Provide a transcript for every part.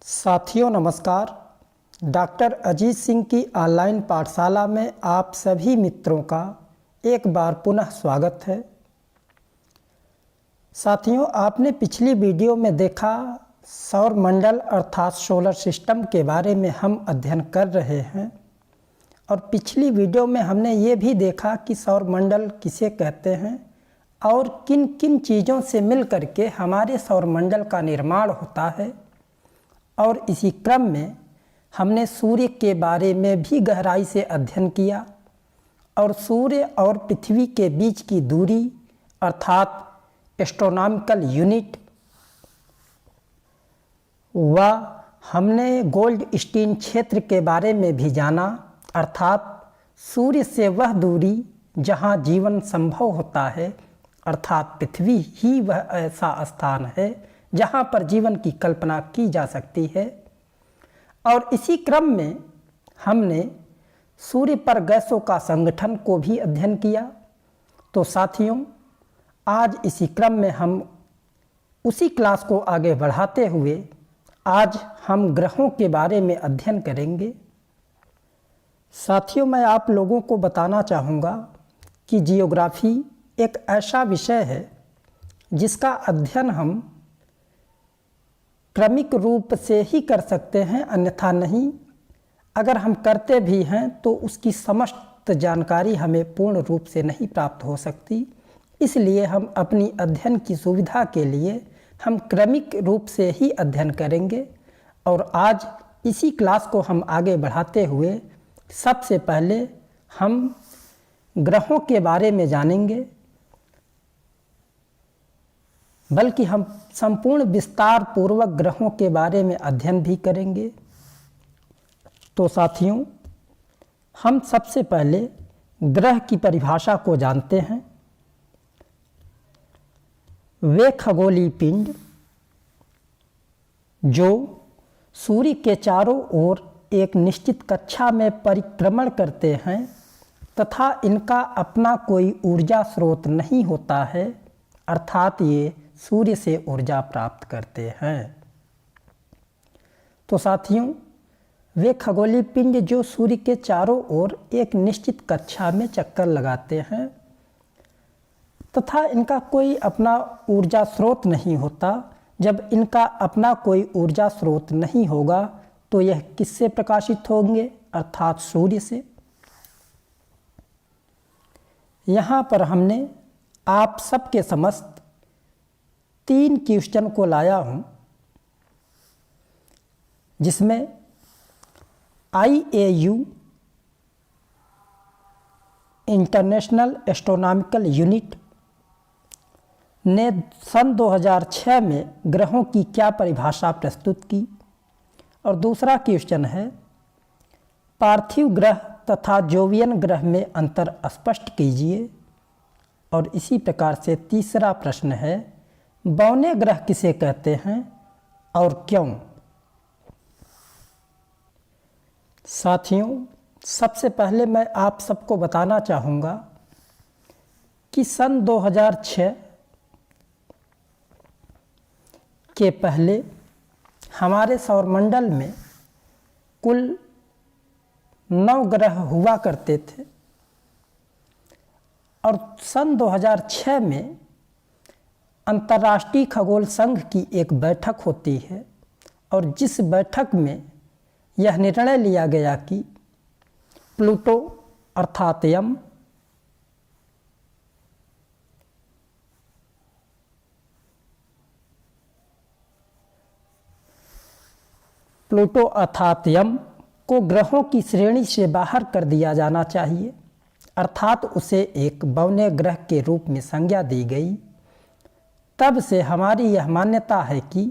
साथियों नमस्कार। डॉक्टर अजीत सिंह की ऑनलाइन पाठशाला में आप सभी मित्रों का एक बार पुनः स्वागत है। साथियों, आपने पिछली वीडियो में देखा सौर मंडल अर्थात सोलर सिस्टम के बारे में हम अध्ययन कर रहे हैं और पिछली वीडियो में हमने ये भी देखा कि सौर मंडल किसे कहते हैं और किन किन चीज़ों से मिल करके हमारे सौर मंडल का निर्माण होता है। और इसी क्रम में हमने सूर्य के बारे में भी गहराई से अध्ययन किया और सूर्य और पृथ्वी के बीच की दूरी अर्थात एस्ट्रोनॉमिकल यूनिट व हमने गोल्डस्टीन क्षेत्र के बारे में भी जाना अर्थात सूर्य से वह दूरी जहाँ जीवन संभव होता है अर्थात पृथ्वी ही वह ऐसा स्थान है जहाँ पर जीवन की कल्पना की जा सकती है। और इसी क्रम में हमने सूर्य पर गैसों का संगठन को भी अध्ययन किया। तो साथियों, आज इसी क्रम में हम उसी क्लास को आगे बढ़ाते हुए आज हम ग्रहों के बारे में अध्ययन करेंगे। साथियों, मैं आप लोगों को बताना चाहूँगा कि जियोग्राफी एक ऐसा विषय है जिसका अध्ययन हम क्रमिक रूप से ही कर सकते हैं, अन्यथा नहीं। अगर हम करते भी हैं तो उसकी समस्त जानकारी हमें पूर्ण रूप से नहीं प्राप्त हो सकती। इसलिए हम अपनी अध्ययन की सुविधा के लिए हम क्रमिक रूप से ही अध्ययन करेंगे। और आज इसी क्लास को हम आगे बढ़ाते हुए सबसे पहले हम ग्रहों के बारे में जानेंगे, बल्कि हम संपूर्ण विस्तार पूर्वक ग्रहों के बारे में अध्ययन भी करेंगे। तो साथियों, हम सबसे पहले ग्रह की परिभाषा को जानते हैं। वे खगोलीय पिंड जो सूर्य के चारों ओर एक निश्चित कक्षा में परिक्रमण करते हैं तथा इनका अपना कोई ऊर्जा स्रोत नहीं होता है अर्थात ये सूर्य से ऊर्जा प्राप्त करते हैं। तो साथियों, वे खगोलीय पिंड जो सूर्य के चारों ओर एक निश्चित कक्षा में चक्कर लगाते हैं तथा इनका कोई अपना ऊर्जा स्रोत नहीं होता। जब इनका अपना कोई ऊर्जा स्रोत नहीं होगा तो यह किससे प्रकाशित होंगे अर्थात सूर्य से। यहाँ पर हमने आप सबके समस्त 3 क्वेश्चन को लाया हूँ, जिसमें IAU इंटरनेशनल एस्ट्रोनॉमिकल यूनिट ने सन 2006 में ग्रहों की क्या परिभाषा प्रस्तुत की। और दूसरा क्वेश्चन है पार्थिव ग्रह तथा जोवियन ग्रह में अंतर स्पष्ट कीजिए। और इसी प्रकार से तीसरा प्रश्न है बौने ग्रह किसे कहते हैं और क्यों। साथियों, सबसे पहले मैं आप सबको बताना चाहूँगा कि सन 2006 के पहले हमारे सौरमंडल में कुल 9 ग्रह हुआ करते थे और सन 2006 में अंतर्राष्ट्रीय खगोल संघ की एक बैठक होती है और जिस बैठक में यह निर्णय लिया गया कि प्लूटो अर्थात यम, प्लूटो अर्थात यम को ग्रहों की श्रेणी से बाहर कर दिया जाना चाहिए अर्थात उसे एक बौने ग्रह के रूप में संज्ञा दी गई। तब से हमारी यह मान्यता है कि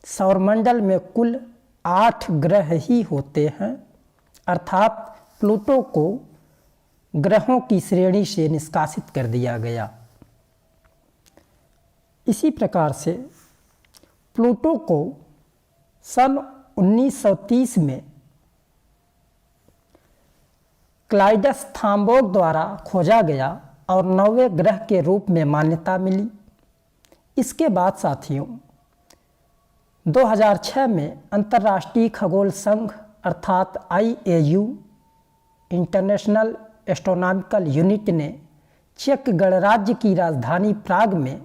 सौरमंडल में कुल 8 ग्रह ही होते हैं अर्थात प्लूटो को ग्रहों की श्रेणी से निष्कासित कर दिया गया। इसी प्रकार से प्लूटो को सन 1930 में क्लाइडस थाम्बोग द्वारा खोजा गया और 9वें ग्रह के रूप में मान्यता मिली। इसके बाद साथियों 2006 में अंतर्राष्ट्रीय खगोल संघ अर्थात IAU इंटरनेशनल एस्ट्रोनॉमिकल यूनिट ने चेक गणराज्य की राजधानी प्राग में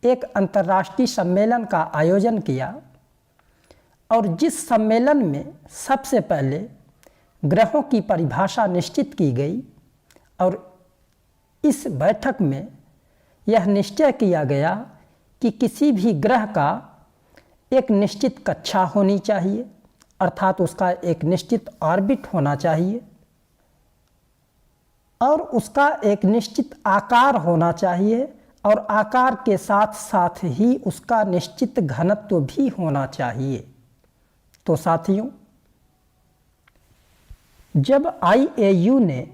एक अंतर्राष्ट्रीय सम्मेलन का आयोजन किया और जिस सम्मेलन में सबसे पहले ग्रहों की परिभाषा निश्चित की गई और इस बैठक में यह निश्चय किया गया कि किसी भी ग्रह का एक निश्चित कक्षा होनी चाहिए, अर्थात उसका एक निश्चित ऑर्बिट होना चाहिए और उसका एक निश्चित आकार होना चाहिए और आकार के साथ साथ ही उसका निश्चित घनत्व भी होना चाहिए। तो साथियों, जब IAU ने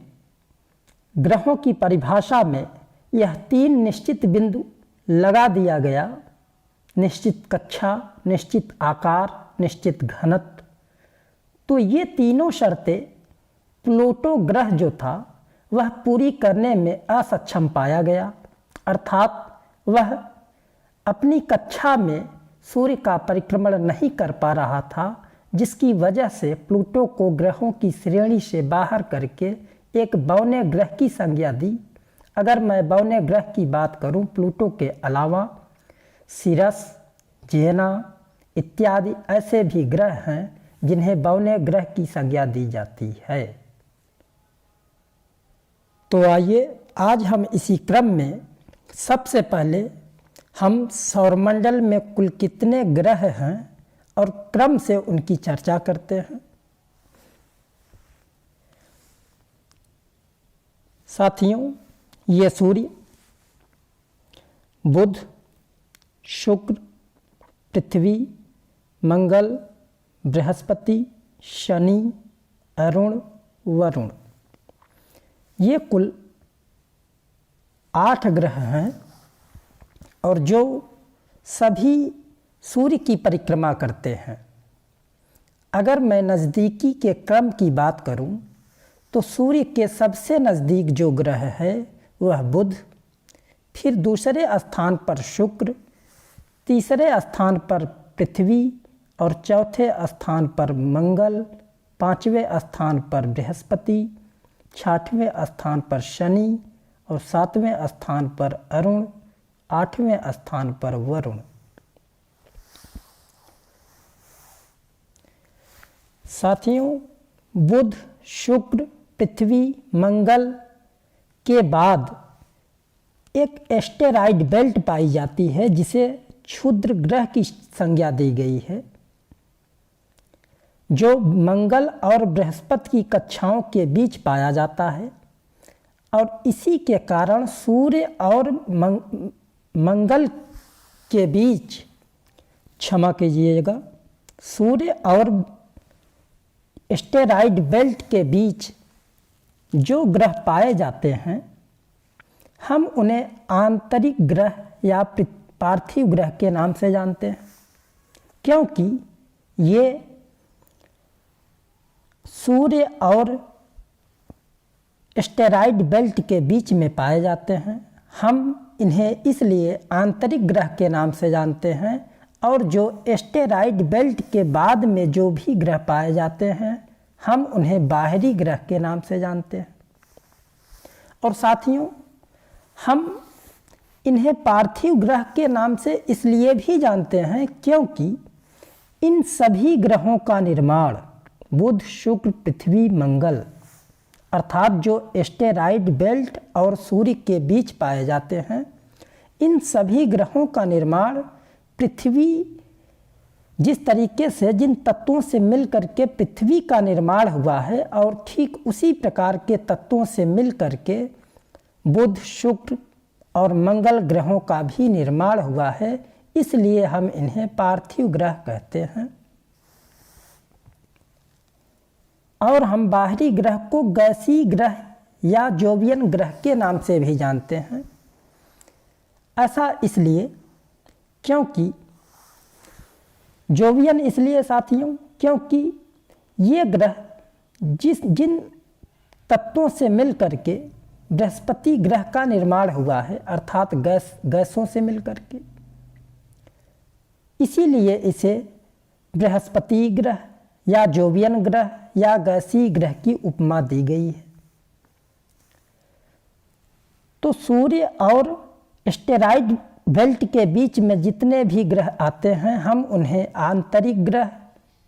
ग्रहों की परिभाषा में यह 3 निश्चित बिंदु लगा दिया गया, निश्चित कक्षा, निश्चित आकार, निश्चित घनत्व, तो ये तीनों शर्तें प्लूटो ग्रह जो था वह पूरी करने में असक्षम पाया गया, अर्थात वह अपनी कक्षा में सूर्य का परिक्रमण नहीं कर पा रहा था, जिसकी वजह से प्लूटो को ग्रहों की श्रेणी से बाहर करके एक बौने ग्रह की संज्ञा दी। अगर मैं बौने ग्रह की बात करूं, प्लूटो के अलावा सिरस, जेना इत्यादि ऐसे भी ग्रह हैं जिन्हें बौने ग्रह की संज्ञा दी जाती है। तो आइए आज हम इसी क्रम में सबसे पहले हम सौरमंडल में कुल कितने ग्रह हैं और क्रम से उनकी चर्चा करते हैं। साथियों, ये सूर्य, बुध, शुक्र, पृथ्वी, मंगल, बृहस्पति, शनि, अरुण, वरुण, ये कुल 8 ग्रह हैं और जो सभी सूर्य की परिक्रमा करते हैं। अगर मैं नज़दीकी के क्रम की बात करूं, तो सूर्य के सबसे नज़दीक जो ग्रह है वह बुध, फिर दूसरे स्थान पर शुक्र, तीसरे स्थान पर पृथ्वी और चौथे स्थान पर मंगल, पांचवें स्थान पर बृहस्पति, छठवें स्थान पर शनि और सातवें स्थान पर अरुण, आठवें स्थान पर वरुण। साथियों, बुध, शुक्र, पृथ्वी, मंगल के बाद एक एस्टेरॉइड बेल्ट पाई जाती है जिसे क्षुद्र ग्रह की संज्ञा दी गई है, जो मंगल और बृहस्पति की कक्षाओं के बीच पाया जाता है और इसी के कारण सूर्य और मंगल के बीच, क्षमा कीजिएगा, सूर्य और एस्टेरॉइड बेल्ट के बीच जो ग्रह पाए जाते हैं, हम उन्हें आंतरिक ग्रह या पार्थिव ग्रह के नाम से जानते हैं, क्योंकि ये सूर्य और एस्टेरॉइड बेल्ट के बीच में पाए जाते हैं। हम इन्हें इसलिए आंतरिक ग्रह के नाम से जानते हैं और जो एस्टेरॉइड बेल्ट के बाद में जो भी ग्रह पाए जाते हैं, हम उन्हें बाहरी ग्रह के नाम से जानते हैं। और साथियों, हम इन्हें पार्थिव ग्रह के नाम से इसलिए भी जानते हैं क्योंकि इन सभी ग्रहों का निर्माण बुध, शुक्र, पृथ्वी, मंगल अर्थात जो एस्टेरॉइड बेल्ट और सूर्य के बीच पाए जाते हैं, इन सभी ग्रहों का निर्माण पृथ्वी जिस तरीके से, जिन तत्वों से मिलकर के पृथ्वी का निर्माण हुआ है और ठीक उसी प्रकार के तत्वों से मिलकर के बुध, शुक्र और मंगल ग्रहों का भी निर्माण हुआ है, इसलिए हम इन्हें पार्थिव ग्रह कहते हैं। और हम बाहरी ग्रह को गैसीय ग्रह या जोवियन ग्रह के नाम से भी जानते हैं। ऐसा इसलिए क्योंकि जोवियन इसलिए साथियों, क्योंकि ये ग्रह जिन तत्वों से मिलकर के बृहस्पति ग्रह का निर्माण हुआ है, अर्थात गैसों से मिलकर के, इसीलिए इसे बृहस्पति ग्रह या जोवियन ग्रह या गैसीय ग्रह की उपमा दी गई है। तो सूर्य और एस्टेरॉइड बेल्ट के बीच में जितने भी ग्रह आते हैं हम उन्हें आंतरिक ग्रह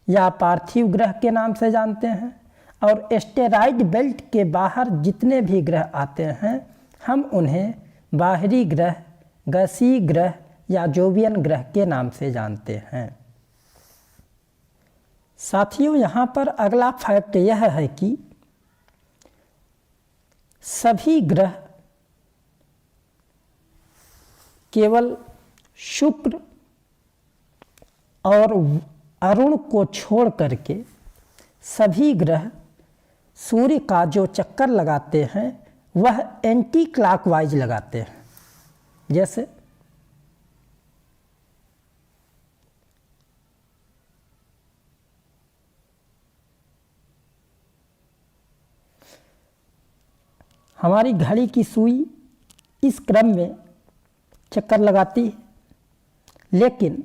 या पार्थिव ग्रह के नाम से जानते हैं, और एस्टेरॉइड बेल्ट के बाहर जितने भी ग्रह आते हैं हम उन्हें बाहरी ग्रह, गैसीय ग्रह या जोवियन ग्रह के नाम से जानते हैं। साथियों, यहाँ पर अगला फैक्ट यह है कि सभी ग्रह केवल शुक्र और अरुण को छोड़ करके सभी ग्रह सूर्य का जो चक्कर लगाते हैं वह एंटी क्लॉकवाइज लगाते हैं। जैसे हमारी घड़ी की सुई इस क्रम में चक्कर लगाती है, लेकिन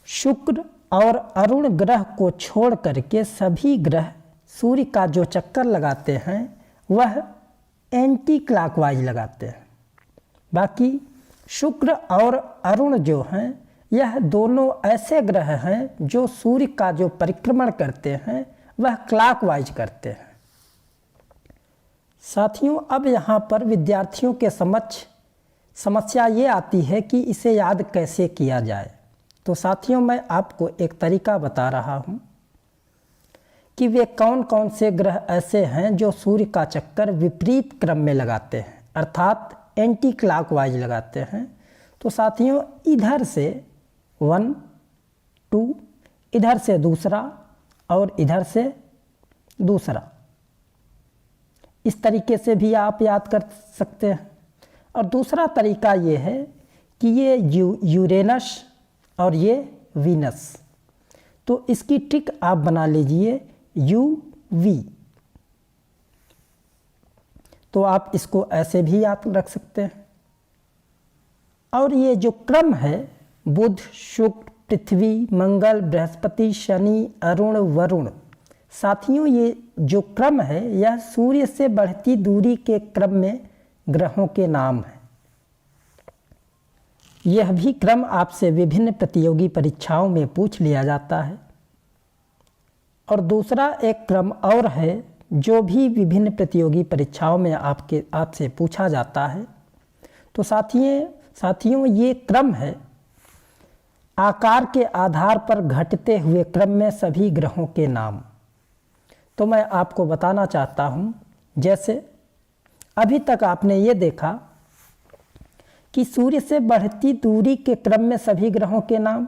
शुक्र और अरुण ग्रह को छोड़ करके सभी ग्रह सूर्य का जो चक्कर लगाते हैं वह एंटी क्लॉकवाइज लगाते हैं। बाकी शुक्र और अरुण जो हैं यह दोनों ऐसे ग्रह हैं जो सूर्य का जो परिक्रमण करते हैं वह क्लॉकवाइज करते हैं। साथियों, अब यहाँ पर विद्यार्थियों के समक्ष समस्या ये आती है कि इसे याद कैसे किया जाए। तो साथियों, मैं आपको एक तरीका बता रहा हूँ कि वे कौन कौन से ग्रह ऐसे हैं जो सूर्य का चक्कर विपरीत क्रम में लगाते हैं, अर्थात एंटी क्लॉकवाइज लगाते हैं। तो साथियों, इधर से 1 2, इधर से दूसरा और इधर से दूसरा, इस तरीके से भी आप याद कर सकते हैं। और दूसरा तरीका ये है कि ये यूरेनस और ये वीनस, तो इसकी ट्रिक आप बना लीजिए UV। तो आप इसको ऐसे भी याद रख सकते हैं। और ये जो क्रम है बुध, शुक्र, पृथ्वी, मंगल, बृहस्पति, शनि, अरुण, वरुण, साथियों ये जो क्रम है यह सूर्य से बढ़ती दूरी के क्रम में ग्रहों के नाम हैं। यह भी क्रम आपसे विभिन्न प्रतियोगी परीक्षाओं में पूछ लिया जाता है। और दूसरा एक क्रम और है जो भी विभिन्न प्रतियोगी परीक्षाओं में आपसे पूछा जाता है। तो साथियों ये क्रम है आकार के आधार पर घटते हुए क्रम में सभी ग्रहों के नाम। तो मैं आपको बताना चाहता हूँ, जैसे अभी तक आपने ये देखा कि सूर्य से बढ़ती दूरी के क्रम में सभी ग्रहों के नाम।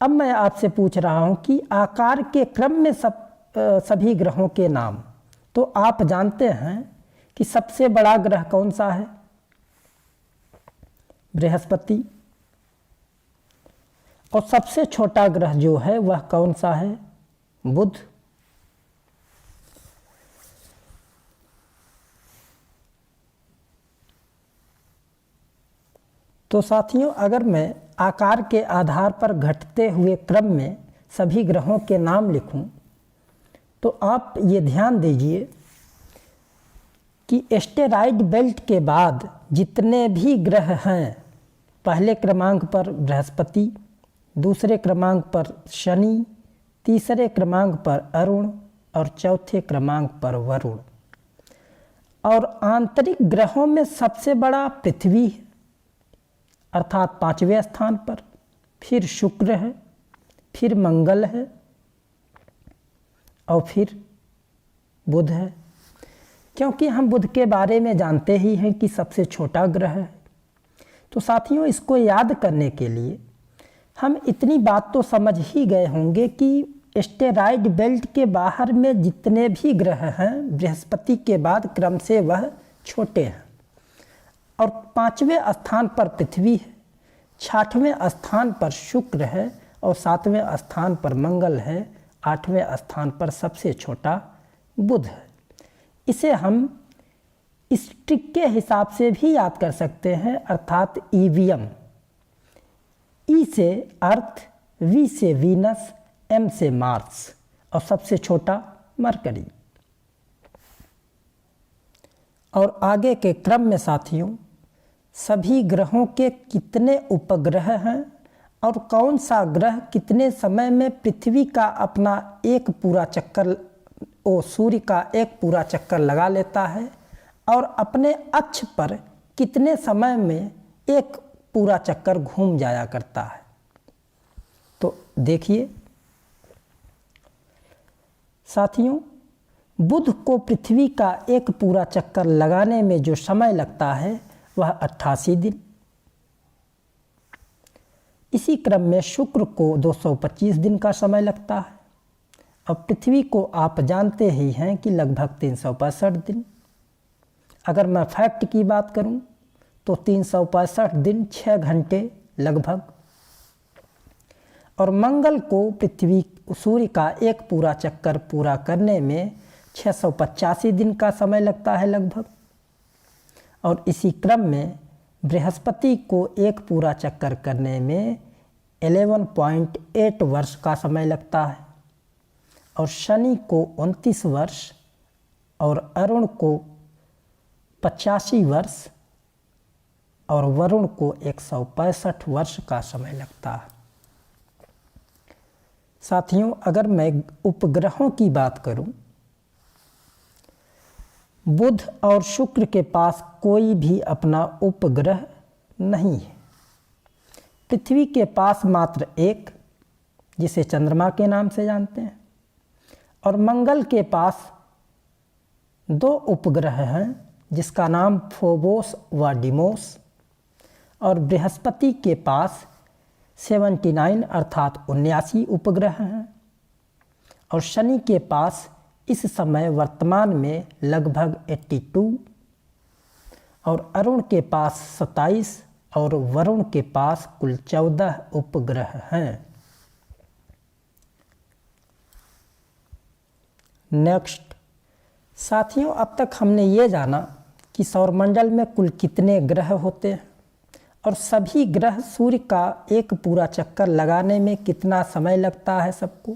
अब मैं आपसे पूछ रहा हूँ कि आकार के क्रम में सभी ग्रहों के नाम। तो आप जानते हैं कि सबसे बड़ा ग्रह कौन सा है? बृहस्पति। और सबसे छोटा ग्रह जो है वह कौन सा है? बुध। तो साथियों, अगर मैं आकार के आधार पर घटते हुए क्रम में सभी ग्रहों के नाम लिखूं, तो आप ये ध्यान दीजिए कि एस्टेरॉइड बेल्ट के बाद जितने भी ग्रह हैं, पहले क्रमांक पर बृहस्पति, दूसरे क्रमांक पर शनि, तीसरे क्रमांक पर अरुण और चौथे क्रमांक पर वरुण। और आंतरिक ग्रहों में सबसे बड़ा पृथ्वी है, अर्थात 5वें स्थान पर, फिर शुक्र है, फिर मंगल है और फिर बुध है। क्योंकि हम बुध के बारे में जानते ही हैं कि सबसे छोटा ग्रह है। तो साथियों, इसको याद करने के लिए हम इतनी बात तो समझ ही गए होंगे कि एस्टेरॉइड बेल्ट के बाहर में जितने भी ग्रह हैं बृहस्पति के बाद क्रम से वह छोटे हैं। और 5वें स्थान पर पृथ्वी है, 6वें स्थान पर शुक्र है और 7वें स्थान पर मंगल है, 8वें स्थान पर सबसे छोटा बुध है। इसे हम इस ट्रिक के हिसाब से भी याद कर सकते हैं, अर्थात ईवीएम। ई से अर्थ, वी से वीनस, एम से मार्स और सबसे छोटा मरकरी। और आगे के क्रम में साथियों सभी ग्रहों के कितने उपग्रह हैं और कौन सा ग्रह कितने समय में पृथ्वी का अपना एक पूरा चक्कर सूर्य का एक पूरा चक्कर लगा लेता है और अपने अक्ष पर कितने समय में एक पूरा चक्कर घूम जाया करता है। तो देखिए साथियों, बुध को पृथ्वी का एक पूरा चक्कर लगाने में जो समय लगता है वह 88 दिन। इसी क्रम में शुक्र को 225 दिन का समय लगता है। अब पृथ्वी को आप जानते ही हैं कि लगभग 365 दिन। अगर मैं फैक्ट की बात करूं तो 365 दिन 6 घंटे लगभग। और मंगल को पृथ्वी सूर्य का एक पूरा चक्कर पूरा करने में 685 दिन का समय लगता है लगभग। और इसी क्रम में बृहस्पति को एक पूरा चक्कर करने में 11.8 वर्ष का समय लगता है। और शनि को 29 वर्ष और अरुण को 85 वर्ष और वरुण को 165 वर्ष का समय लगता है। साथियों, अगर मैं उपग्रहों की बात करूं, बुध और शुक्र के पास कोई भी अपना उपग्रह नहीं है। पृथ्वी के पास मात्र एक, जिसे चंद्रमा के नाम से जानते हैं, और मंगल के पास 2 उपग्रह हैं जिसका नाम फोबोस व डिमोस। और बृहस्पति के पास 79 अर्थात 79 उपग्रह हैं। और शनि के पास इस समय वर्तमान में लगभग 82 और अरुण के पास 27 और वरुण के पास कुल 14 उपग्रह हैं। नेक्स्ट साथियों, अब तक हमने ये जाना कि सौरमंडल में कुल कितने ग्रह होते हैं और सभी ग्रह सूर्य का एक पूरा चक्कर लगाने में कितना समय लगता है। सबको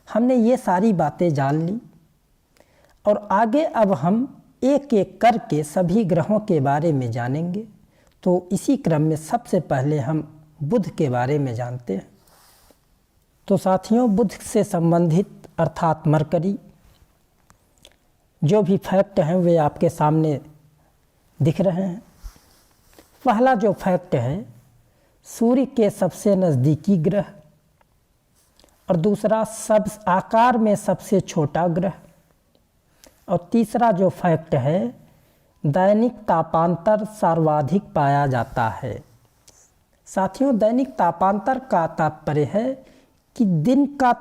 हमने ये सारी बातें जान ली और आगे अब हम एक एक करके सभी ग्रहों के बारे में जानेंगे। तो इसी क्रम में सबसे पहले हम बुध के बारे में जानते हैं। तो साथियों, बुध से संबंधित अर्थात मरकरी जो भी फैक्ट हैं वे आपके सामने दिख रहे हैं। पहला जो फैक्ट है, सूर्य के सबसे नज़दीकी ग्रह, और दूसरा सब आकार में सबसे छोटा ग्रह, और तीसरा जो फैक्ट है, दैनिक तापांतर सर्वाधिक पाया जाता है। साथियों, दैनिक तापांतर का तात्पर्य है कि दिन का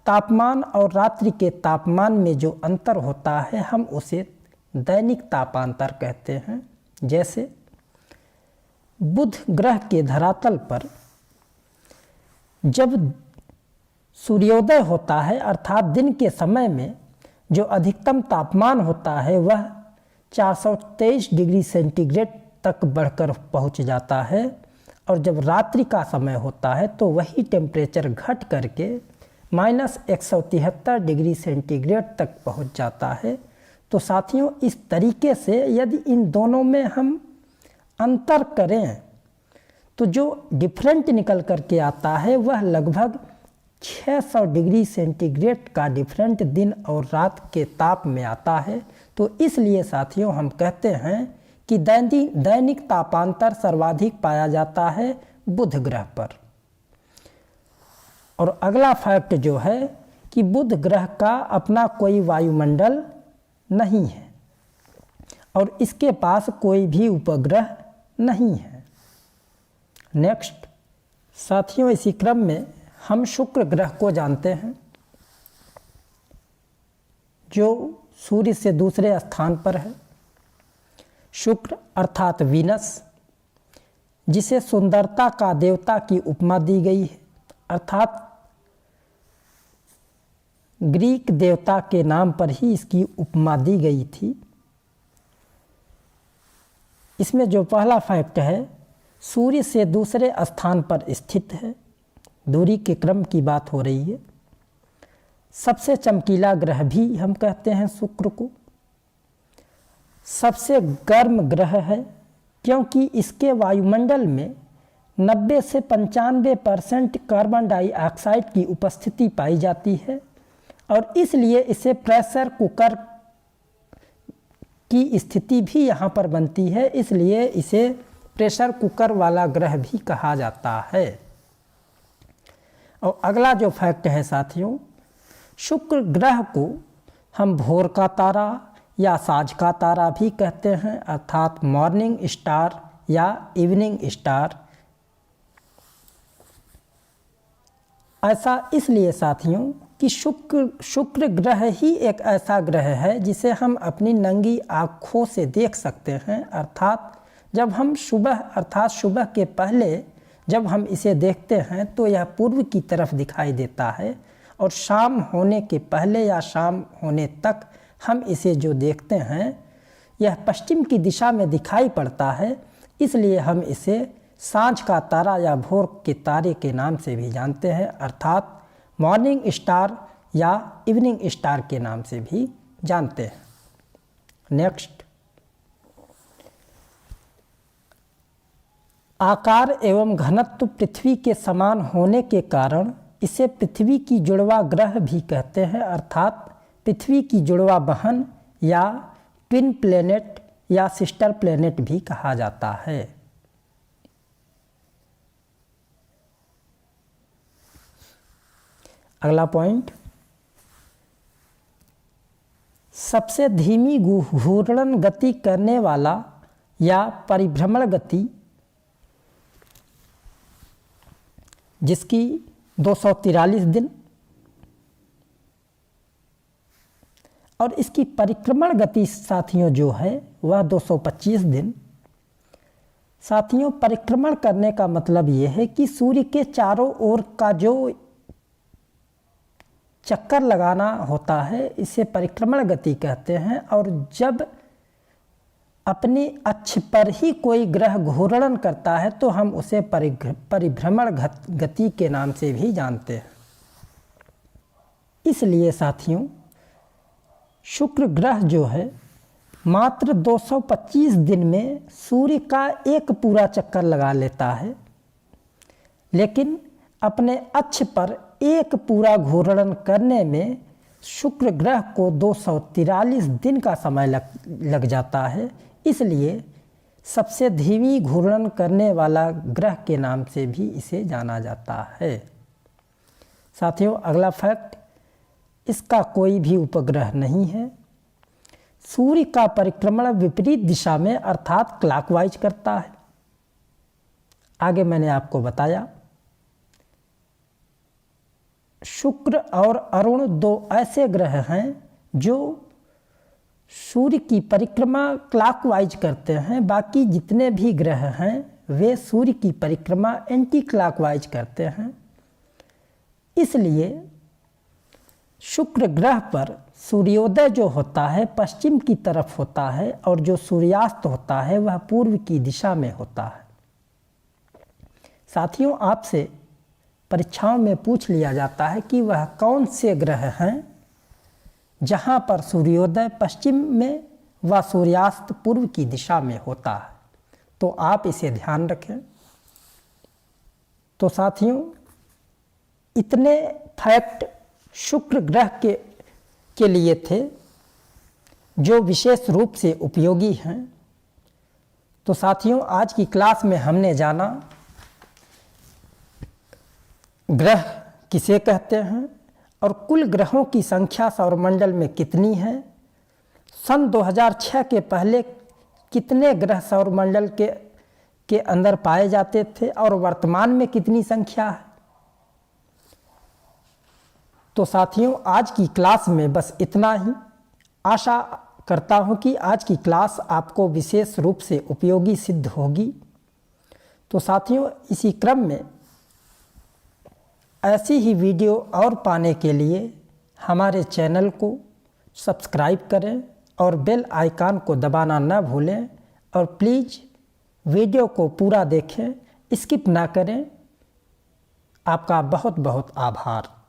तापमान और रात्रि के तापमान में जो अंतर होता है हम उसे दैनिक तापांतर कहते हैं। जैसे बुध ग्रह के धरातल पर जब सूर्योदय होता है अर्थात दिन के समय में जो अधिकतम तापमान होता है वह 423 डिग्री सेंटीग्रेड तक बढ़कर पहुंच जाता है, और जब रात्रि का समय होता है तो वही टेम्परेचर घट करके -173 डिग्री सेंटीग्रेड तक पहुंच जाता है। तो साथियों, इस तरीके से यदि इन दोनों में हम अंतर करें तो जो डिफरेंट निकल करके आता है वह लगभग 600 डिग्री सेंटीग्रेड का डिफरेंट दिन और रात के ताप में आता है। तो इसलिए साथियों हम कहते हैं कि दैनिक तापांतर सर्वाधिक पाया जाता है बुध ग्रह पर। और अगला फैक्ट जो है कि बुध ग्रह का अपना कोई वायुमंडल नहीं है और इसके पास कोई भी उपग्रह नहीं है। नेक्स्ट साथियों, इसी क्रम में हम शुक्र ग्रह को जानते हैं जो सूर्य से दूसरे स्थान पर है। शुक्र अर्थात वीनस, जिसे सुंदरता का देवता की उपमा दी गई है, अर्थात ग्रीक देवता के नाम पर ही इसकी उपमा दी गई थी। इसमें जो पहला फैक्ट है, सूर्य से दूसरे स्थान पर स्थित है। दूरी के क्रम की बात हो रही है। सबसे चमकीला ग्रह भी हम कहते हैं शुक्र को। सबसे गर्म ग्रह है क्योंकि इसके वायुमंडल में 90 से 95% कार्बन डाइऑक्साइड की उपस्थिति पाई जाती है और इसलिए इसे प्रेशर कुकर की स्थिति भी यहाँ पर बनती है, इसलिए इसे प्रेशर कुकर वाला ग्रह भी कहा जाता है। और अगला जो फैक्ट है साथियों, शुक्र ग्रह को हम भोर का तारा या साँझ का तारा भी कहते हैं, अर्थात मॉर्निंग स्टार या इवनिंग स्टार। ऐसा इसलिए साथियों कि शुक्र ग्रह ही एक ऐसा ग्रह है जिसे हम अपनी नंगी आँखों से देख सकते हैं, अर्थात जब हम सुबह के पहले जब हम इसे देखते हैं तो यह पूर्व की तरफ दिखाई देता है और शाम होने के पहले या शाम होने तक हम इसे जो देखते हैं यह पश्चिम की दिशा में दिखाई पड़ता है, इसलिए हम इसे साँझ का तारा या भोर के तारे के नाम से भी जानते हैं, अर्थात मॉर्निंग स्टार या इवनिंग स्टार के नाम से भी जानते हैं। नेक्स्ट, आकार एवं घनत्व पृथ्वी के समान होने के कारण इसे पृथ्वी की जुड़वा ग्रह भी कहते हैं, अर्थात पृथ्वी की जुड़वा बहन या ट्विन प्लेनेट या सिस्टर प्लेनेट भी कहा जाता है। अगला पॉइंट, सबसे धीमी घूर्णन गति करने वाला या परिभ्रमण गति जिसकी 243 दिन और इसकी परिक्रमण गति साथियों जो है वह 225 दिन। साथियों, परिक्रमण करने का मतलब यह है कि सूर्य के चारों ओर का जो चक्कर लगाना होता है इसे परिक्रमण गति कहते हैं, और जब अपनी अक्ष पर ही कोई ग्रह घूर्णन करता है तो हम उसे परिभ्रमण गति के नाम से भी जानते हैं। इसलिए साथियों, शुक्र ग्रह जो है मात्र 225 दिन में सूर्य का एक पूरा चक्कर लगा लेता है, लेकिन अपने अक्ष पर एक पूरा घूर्णन करने में शुक्र ग्रह को 243 दिन का समय लग जाता है, इसलिए सबसे धीमी घूर्णन करने वाला ग्रह के नाम से भी इसे जाना जाता है। साथियों, अगला फैक्ट, इसका कोई भी उपग्रह नहीं है। सूर्य का परिक्रमण विपरीत दिशा में अर्थात क्लॉकवाइज करता है। आगे मैंने आपको बताया शुक्र और अरुण दो ऐसे ग्रह हैं जो सूर्य की परिक्रमा क्लॉकवाइज करते हैं, बाकी जितने भी ग्रह हैं वे सूर्य की परिक्रमा एंटी क्लॉकवाइज करते हैं। इसलिए शुक्र ग्रह पर सूर्योदय जो होता है पश्चिम की तरफ होता है और जो सूर्यास्त होता है वह पूर्व की दिशा में होता है। साथियों, आपसे परीक्षाओं में पूछ लिया जाता है कि वह कौन से ग्रह हैं जहाँ पर सूर्योदय पश्चिम में व सूर्यास्त पूर्व की दिशा में होता है, तो आप इसे ध्यान रखें। तो साथियों, इतने फैक्ट शुक्र ग्रह के लिए थे जो विशेष रूप से उपयोगी हैं। तो साथियों, आज की क्लास में हमने जाना ग्रह किसे कहते हैं और कुल ग्रहों की संख्या सौरमंडल में कितनी है, सन 2006 के पहले कितने ग्रह सौरमंडल के अंदर पाए जाते थे और वर्तमान में कितनी संख्या है। तो साथियों, आज की क्लास में बस इतना ही। आशा करता हूं कि आज की क्लास आपको विशेष रूप से उपयोगी सिद्ध होगी। तो साथियों, इसी क्रम में ऐसी ही वीडियो और पाने के लिए हमारे चैनल को सब्सक्राइब करें और बेल आइकन को दबाना न भूलें, और प्लीज़ वीडियो को पूरा देखें, स्किप ना करें। आपका बहुत बहुत आभार।